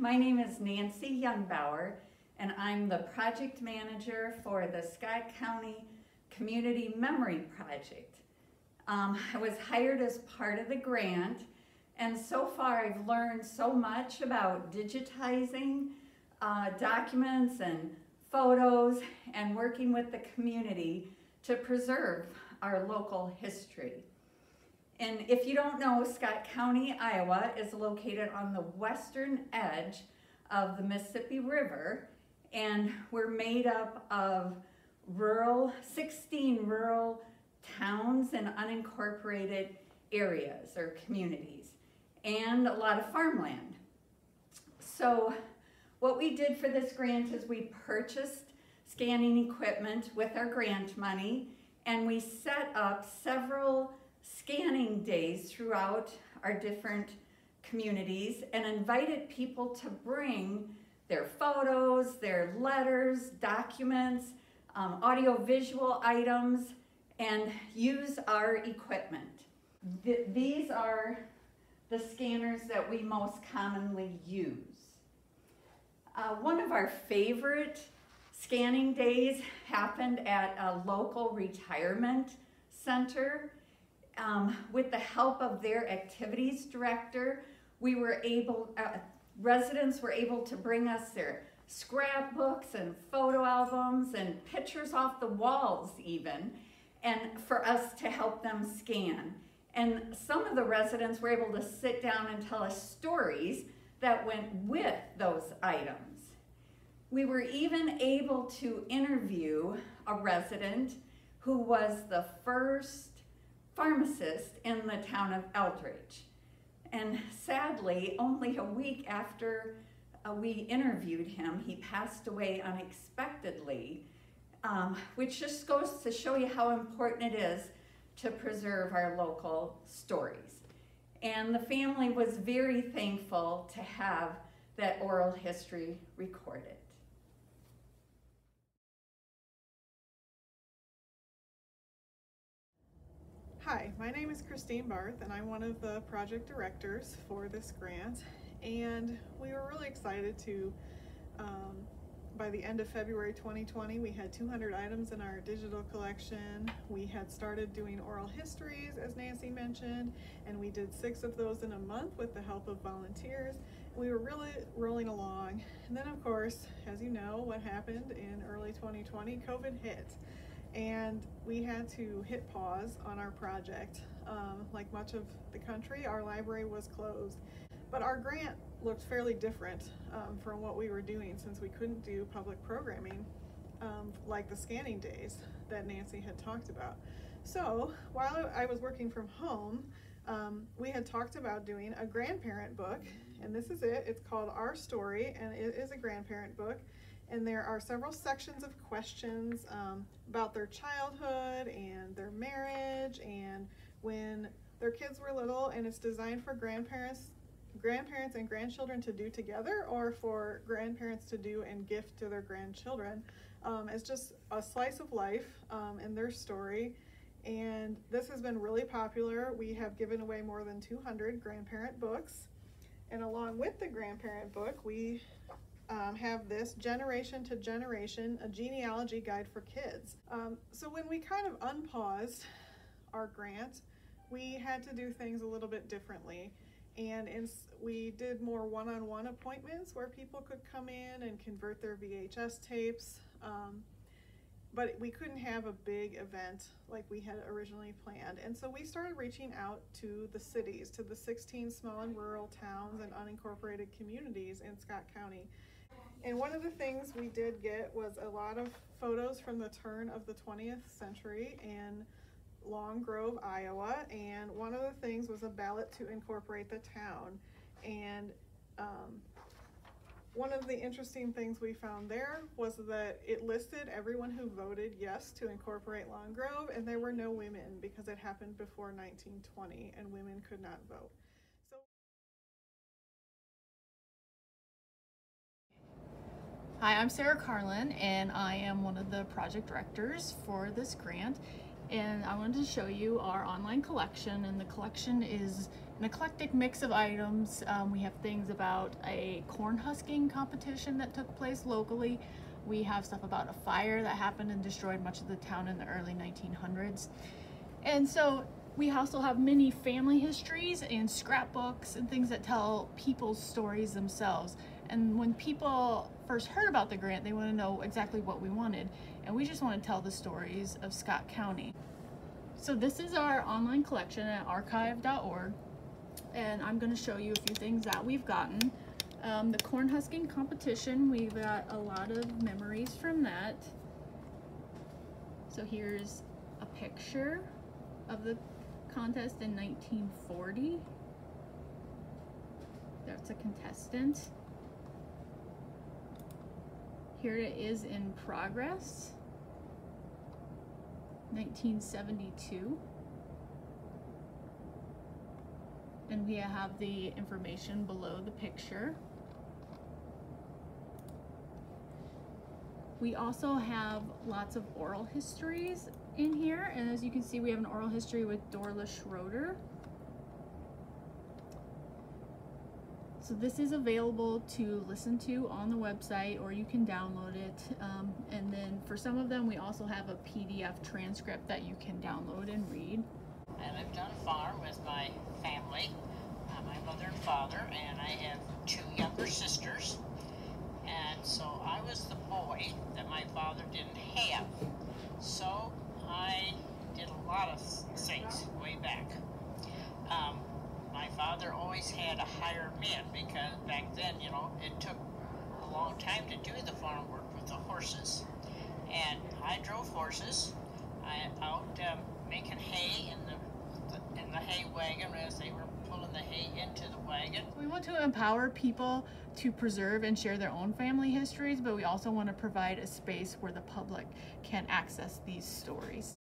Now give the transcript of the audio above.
My name is Nancy Youngbauer, and I'm the project manager for the Scott County Community Memory Project. I was hired as part of the grant, and so far I've learned so much about digitizing documents and photos and working with the community to preserve our local history. And if you don't know, Scott County, Iowa is located on the western edge of the Mississippi River, and we're made up of 16 rural towns and unincorporated areas or communities, and a lot of farmland. So what we did for this grant is we purchased scanning equipment with our grant money, and we set up several scanning days throughout our different communities and invited people to bring their photos, their letters, documents, audio-visual items, and use our equipment. These are the scanners that we most commonly use. One of our favorite scanning days happened at a local retirement center. With the help of their activities director, residents were able to bring us their scrapbooks and photo albums and pictures off the walls even, and for us to help them scan. And some of the residents were able to sit down and tell us stories that went with those items. We were even able to interview a resident who was the first pharmacist in the town of Eldridge. And sadly, only a week after we interviewed him, he passed away unexpectedly, which just goes to show you how important it is to preserve our local stories. And the family was very thankful to have that oral history recorded. Hi, my name is Christine Barth, and I'm one of the project directors for this grant. And we were really excited to, by the end of February 2020, we had 200 items in our digital collection. We had started doing oral histories, as Nancy mentioned, and we did 6 of those in a month with the help of volunteers. We were really rolling along. And then, of course, as you know, what happened in early 2020, COVID hit. And we had to hit pause on our project. Like much of the country, our library was closed. But our grant looked fairly different from what we were doing, since we couldn't do public programming like the scanning days that Nancy had talked about. So while I was working from home, we had talked about doing a grandparent book, and this is it. It's called Our Story, and it is a grandparent book. And there are several sections of questions about their childhood and their marriage and when their kids were little, and it's designed for grandparents and grandchildren to do together, or for grandparents to do and gift to their grandchildren. It's just a slice of life in their story, and this has been really popular. We have given away more than 200 grandparent books, and along with the grandparent book, we have this Generation to Generation, a genealogy guide for kids. So when we kind of unpaused our grant, we had to do things a little bit differently. And we did more one-on-one appointments where people could come in and convert their VHS tapes. But we couldn't have a big event like we had originally planned. And so we started reaching out to the cities, to the 16 small and rural towns and unincorporated communities in Scott County. And one of the things we did get was a lot of photos from the turn of the 20th century in Long Grove, Iowa, and one of the things was a ballot to incorporate the town. And one of the interesting things we found there was that it listed everyone who voted yes to incorporate Long Grove, and there were no women because it happened before 1920 and women could not vote. Hi, I'm Sarah Carlin, and I am one of the project directors for this grant. and I wanted to show you our online collection, and the collection is an eclectic mix of items. We have things about a corn husking competition that took place locally. We have stuff about a fire that happened and destroyed much of the town in the early 1900s. And so we also have many family histories and scrapbooks and things that tell people's stories themselves. And when people first heard about the grant, they want to know exactly what we wanted. And we just want to tell the stories of Scott County. So this is our online collection at archive.org. And I'm going to show you a few things that we've gotten. The corn husking competition, we've got a lot of memories from that. So here's a picture of the contest in 1940. That's a contestant. Here it is in progress, 1972. And we have the information below the picture. We also have lots of oral histories in here, and as you can see, we have an oral history with Dorla Schroeder. So this is available to listen to on the website, or you can download it. And then for some of them, we also have a PDF transcript that you can download and read. I lived on a farm with my family, my mother and father, and I have 2 younger sisters. And so I was the boy that my father didn't have. So I did a lot of things way back. My father always had to hire men because back then, you know, it took a long time to do the farm work with the horses. And I drove horses. I out making hay in the hay wagon as they were pulling the hay into the wagon. We want to empower people to preserve and share their own family histories, but we also want to provide a space where the public can access these stories.